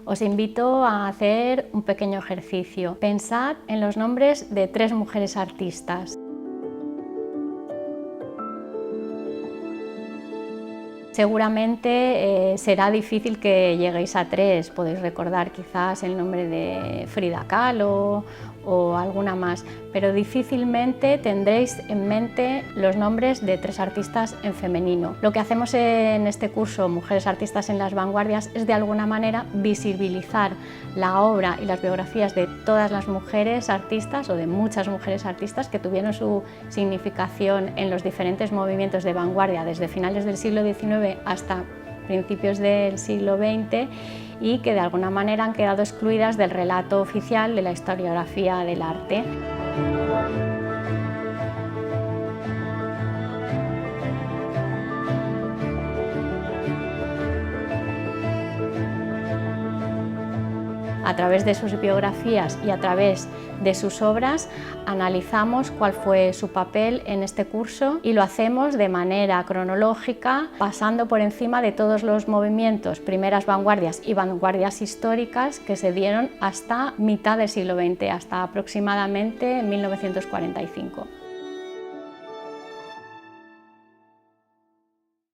Os invito a hacer un pequeño ejercicio. Pensad en los nombres de 3 mujeres artistas. Seguramente será difícil que lleguéis a 3, podéis recordar quizás el nombre de Frida Kahlo o alguna más, pero difícilmente tendréis en mente los nombres de 3 artistas en femenino. Lo que hacemos en este curso Mujeres Artistas en las Vanguardias es de alguna manera visibilizar la obra y las biografías de todas las mujeres artistas o de muchas mujeres artistas que tuvieron su significación en los diferentes movimientos de vanguardia desde finales del siglo XIX hasta principios del siglo XX y que de alguna manera han quedado excluidas del relato oficial de la historiografía del arte. A través de sus biografías y a través de sus obras analizamos cuál fue su papel en este curso y lo hacemos de manera cronológica, pasando por encima de todos los movimientos, primeras vanguardias y vanguardias históricas que se dieron hasta mitad del siglo XX, hasta aproximadamente 1945.